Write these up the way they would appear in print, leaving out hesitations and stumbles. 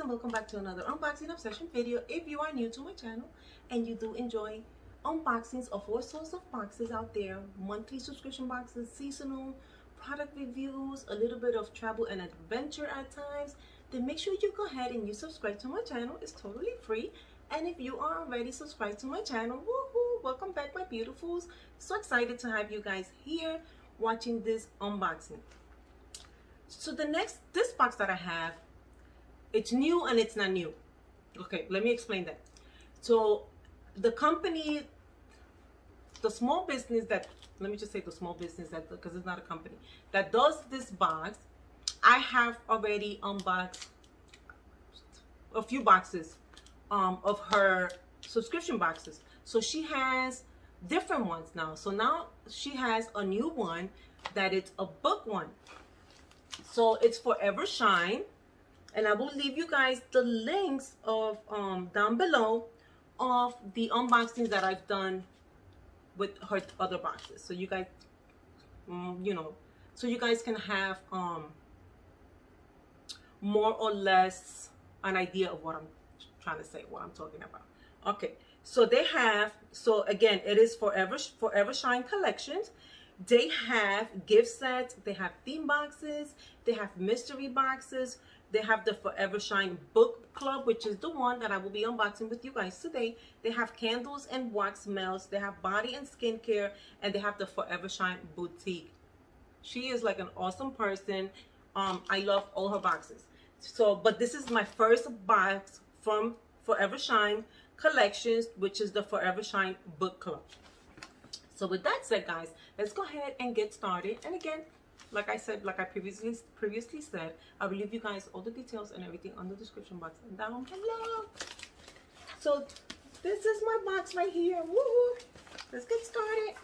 and welcome back to another unboxing obsession video. If you are new to my channel and you do enjoy unboxings of all sorts of boxes out there, monthly subscription boxes, seasonal product reviews, a little bit of travel and adventure at times, then make sure you go ahead and you subscribe to my channel. It's totally free. And if you are already subscribed to my channel, woohoo, welcome back my beautifuls. So excited to have you guys here watching this unboxing. So this box that I have, it's new and it's not new. Okay, let me explain that. So the company, the small business that, let me just say the small business that, because it's not a company, that does this box, I have already unboxed a few boxes of her subscription boxes. So she has different ones now. So now she has a new one that it's a book one. So it's ForeverShine, and I will leave you guys the links of down below of the unboxings that I've done with her other boxes. So you guys, so you guys can have more or less an idea of what I'm trying to say, what I'm talking about. Okay, so they have, so again, it is ForeverShine collections. They have gift sets, they have theme boxes, they have mystery boxes, they have the ForeverShine book club, which is the one that I will be unboxing with you guys today. They have candles and wax melts, they have body and skincare, and they have the ForeverShine boutique. She is like an awesome person. I love all her boxes. So, but this is my first box from ForeverShine collections, which is the ForeverShine book club. So with that said, guys, let's go ahead and get started. And again, like I said, like I previously said, I will leave you guys all the details and everything on the description box and down below. So this is my box right here. Woohoo! Let's get started.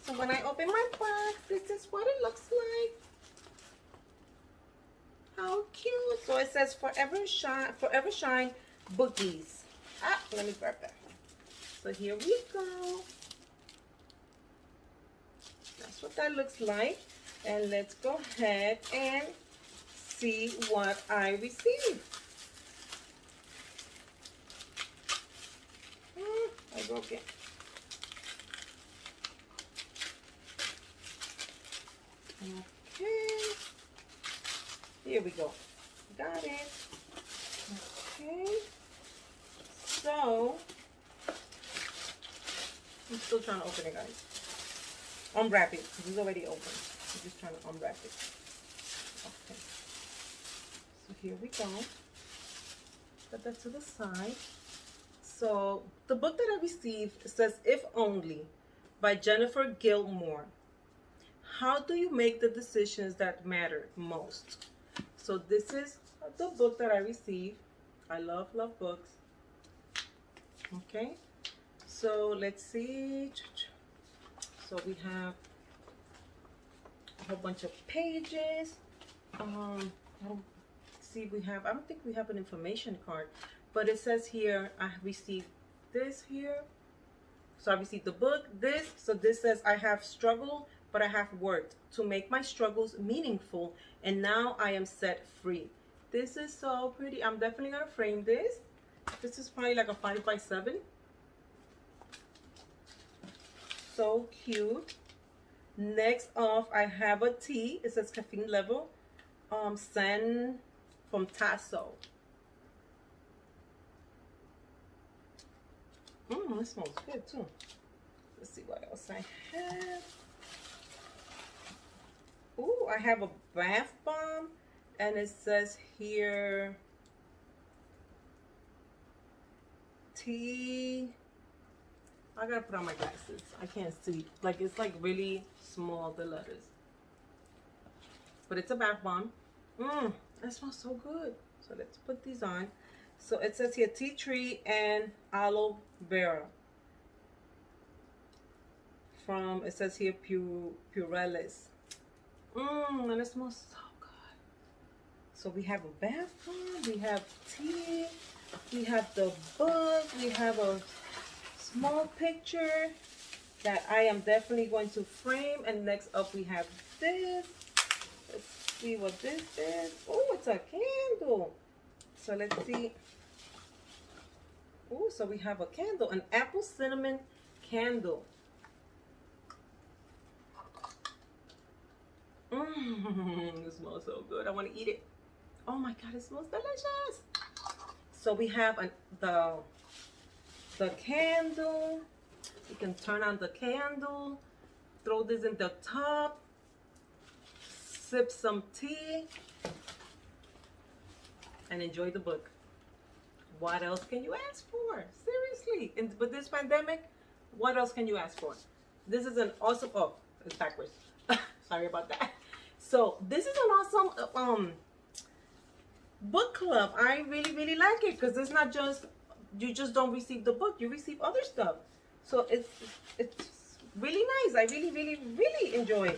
So when I open my box, this is what it looks like. How cute! So it says ForeverShine bookies. Let me grab that. So here we go. That's what that looks like. And let's go ahead and see what I received. I broke it. Okay. Here we go. Got it. Okay. So, I'm still trying to open it, guys. Unwrap it, because it's already open. I'm just trying to unwrap it. Okay. So here we go. Put that to the side. So the book that I received says If Only by Jennifer Gilmore. How do you make the decisions that matter most? So this is the book that I received. I love books. Okay. So let's see. So we have a whole bunch of pages. I don't think we have an information card, but it says here I received this here. So I received the book, this. So this says I have struggled, but I have worked to make my struggles meaningful, and now I am set free. This is so pretty. I'm definitely gonna frame this. This is probably like a 5x7. So cute. Next off, I have a tea. It says caffeine level. San from Tasso. It smells good too. Let's see what else I have. Ooh, I have a bath bomb, and it says here tea. I gotta put on my glasses. I can't see. Like, it's like really small, the letters. But it's a bath bomb. That smells so good. So let's put these on. So it says here tea tree and aloe vera. From, it says here Purelis. And it smells so good. So we have a bath bomb, we have tea, we have the book, we have a small picture that I am definitely going to frame. And next up we have this. Let's see what this is. Oh, it's a candle. So let's see. Oh, so we have a candle, an apple cinnamon candle. It smells so good. I want to eat it. Oh my God, it smells delicious. So we have the candle. You can turn on the candle, throw this in the tub, sip some tea, and enjoy the book. What else can you ask for? Seriously. With this pandemic, what else can you ask for? This is an awesome, oh, it's backwards. Sorry about that. So this is an awesome book club. I really, really like it because it's not just, you just don't receive the book, you receive other stuff. So it's really nice. I really, really, really enjoy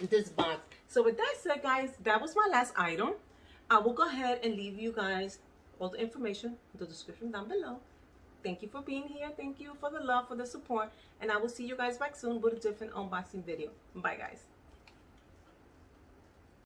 this box. So with that said, guys, that was my last item. I will go ahead and leave you guys all the information in the description down below. Thank you for being here. Thank you for the love, for the support. And I will see you guys back soon with a different unboxing video. Bye, guys.